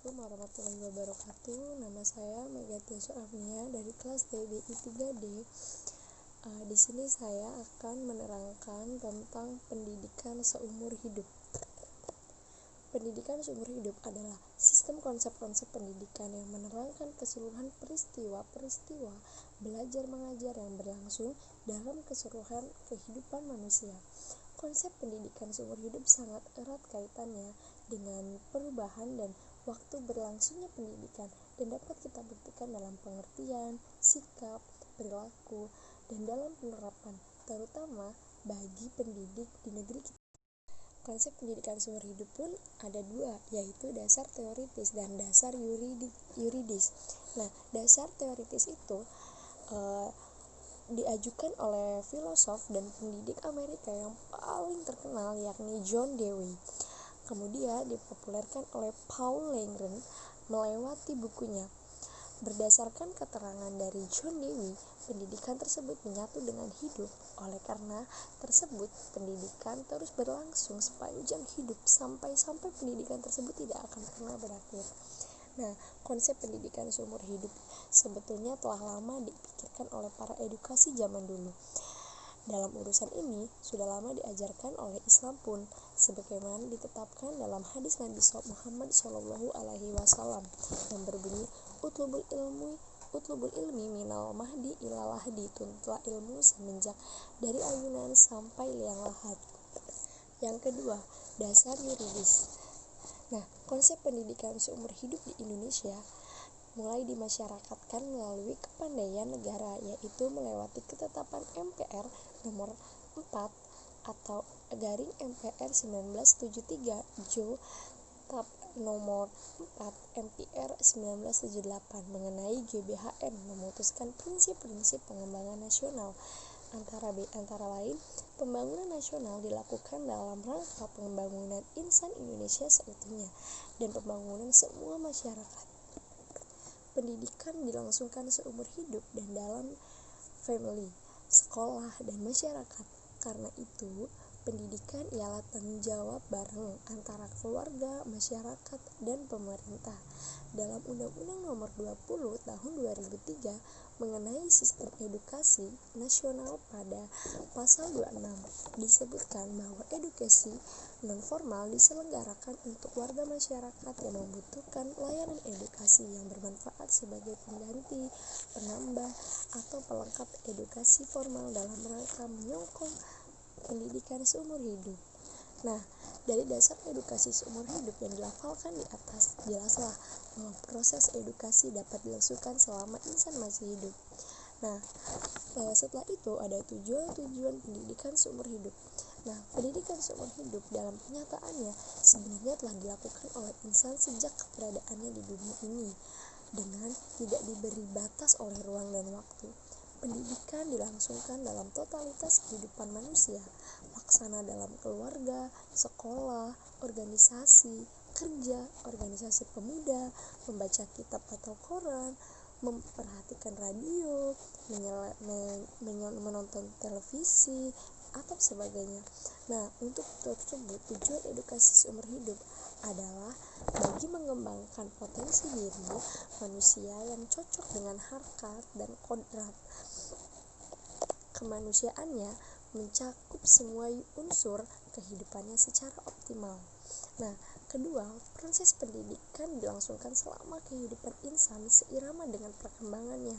Assalamualaikum warahmatullahi wabarakatuh. Nama saya Megati Afnia dari kelas TBI 3D. Di sini saya akan menerangkan tentang pendidikan seumur hidup. Pendidikan seumur hidup adalah sistem konsep-konsep pendidikan yang menerangkan keseluruhan peristiwa-peristiwa belajar mengajar yang berlangsung dalam keseluruhan kehidupan manusia. Konsep pendidikan seumur hidup sangat erat kaitannya dengan perubahan dan waktu berlangsungnya pendidikan dan dapat kita buktikan dalam pengertian, sikap, perilaku, dan dalam penerapan, terutama bagi pendidik di negeri kita. Konsep pendidikan seumur hidup pun ada dua, yaitu dasar teoritis dan dasar yuridis. Nah, dasar teoritis itu diajukan oleh filosof dan pendidik Amerika yang paling terkenal, yakni John Dewey. Kemudian dipopulerkan oleh Paul Langren melewati bukunya. Berdasarkan keterangan dari John Dewey, pendidikan tersebut menyatu dengan hidup. Oleh karena tersebut, pendidikan terus berlangsung sepanjang hidup sampai pendidikan tersebut tidak akan pernah berakhir. Nah, konsep pendidikan seumur hidup sebetulnya telah lama dipikirkan oleh para edukasi zaman dulu. Dalam urusan ini sudah lama diajarkan oleh Islam pun, sebagaimana ditetapkan dalam hadis Nabi Muhammad SAW yang berbunyi, utlubul ilmi minal mahdi ilal lahdi, tuntutlah ilmu semenjak dari ayunan sampai liang lahat. Yang kedua, dasar yuridis. Nah, konsep pendidikan seumur hidup di Indonesia mulai dimasyarakatkan melalui kepandaian negara, yaitu melewati ketetapan MPR nomor 4 atau garing MPR 1973 Jo Tab nomor 4 MPR 1978 mengenai GBHN memutuskan prinsip-prinsip pengembangan nasional. Antara lain, pembangunan nasional dilakukan dalam rangka pembangunan insan Indonesia seutuhnya dan pembangunan semua masyarakat. Pendidikan dilangsungkan seumur hidup dan dalam family, sekolah, dan masyarakat. Karena itu, pendidikan ialah tanggung jawab bareng antara keluarga, masyarakat, dan pemerintah. Dalam Undang-Undang Nomor 20 Tahun 2003 mengenai Sistem Edukasi Nasional pada Pasal 26 disebutkan bahwa edukasi non-formal diselenggarakan untuk warga masyarakat yang membutuhkan layanan edukasi yang bermanfaat sebagai pengganti, penambah, atau pelengkap edukasi formal dalam rangka menyokong pendidikan seumur hidup. Nah, dari dasar edukasi seumur hidup yang dilafalkan di atas, jelaslah bahwa proses edukasi dapat dilangsungkan selama insan masih hidup. Nah, setelah itu ada tujuan pendidikan seumur hidup. Nah, pendidikan seumur hidup dalam kenyataannya sebenarnya telah dilakukan oleh insan sejak keberadaannya di dunia ini dengan tidak diberi batas oleh ruang dan waktu. Pendidikan dilangsungkan dalam totalitas kehidupan manusia, laksana dalam keluarga, sekolah, organisasi, kerja, organisasi pemuda, membaca kitab atau koran, memperhatikan radio, menonton televisi, atau sebagainya. Nah, untuk tersebut tujuan edukasi seumur hidup adalah bagi mengembangkan potensi diri manusia yang cocok dengan harkat dan kodrat kemanusiaannya, mencakup semua unsur kehidupannya secara optimal. Nah, kedua, proses pendidikan dilangsungkan selama kehidupan insan seirama dengan perkembangannya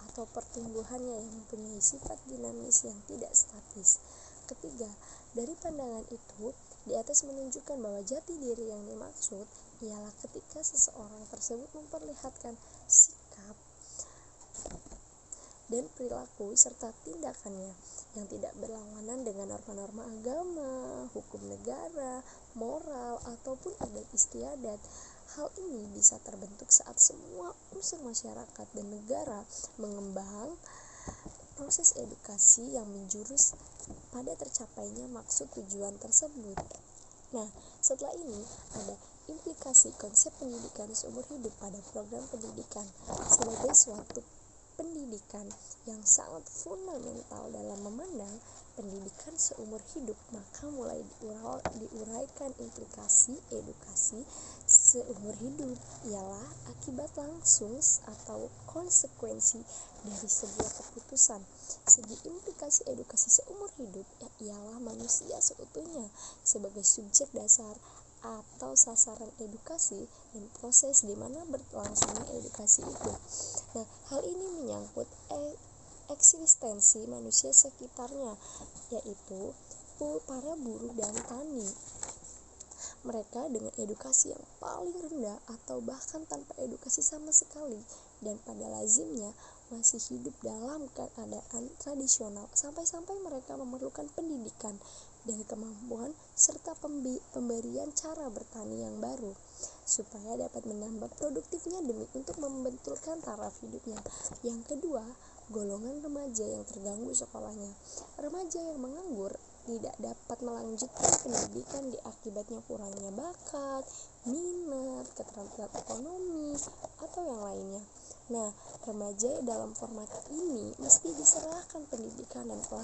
atau pertumbuhannya yang mempunyai sifat dinamis yang tidak statis. Ketiga, dari pandangan itu, di atas menunjukkan bahwa jati diri yang dimaksud ialah ketika seseorang tersebut memperlihatkan sikap dan perilaku serta tindakannya yang tidak berlawanan dengan norma-norma agama, hukum negara, moral, ataupun adat istiadat. Hal ini bisa terbentuk saat semua unsur masyarakat dan negara mengembang proses edukasi yang menjurus pada tercapainya maksud tujuan tersebut. Nah, setelah ini ada implikasi konsep pendidikan seumur hidup pada program pendidikan sebagai suatu pendidikan yang sangat fundamental dalam memandang pendidikan seumur hidup, maka mulai diuraikan implikasi edukasi seumur hidup ialah akibat langsung atau konsekuensi dari sebuah keputusan. Segi implikasi edukasi seumur hidup ialah manusia seutuhnya sebagai subjek dasar atau sasaran edukasi dan proses di mana berlangsungnya edukasi itu. Nah, hal ini menyangkut eksistensi manusia sekitarnya, yaitu para buruh dan tani. Mereka dengan edukasi yang paling rendah atau bahkan tanpa edukasi sama sekali dan pada lazimnya masih hidup dalam keadaan tradisional sampai-sampai mereka memerlukan pendidikan dan kemampuan serta pemberian cara bertani yang baru supaya dapat menambah produktifnya demi untuk membentulkan taraf hidupnya. Yang kedua, golongan remaja yang terganggu sekolahnya. Remaja yang menganggur tidak dapat melanjutkan pendidikan akibatnya kurangnya bakat, minat, keterampilan ekonomi, atau yang lainnya. Nah, remaja dalam format ini mesti diserahkan pendidikan dan pelatihan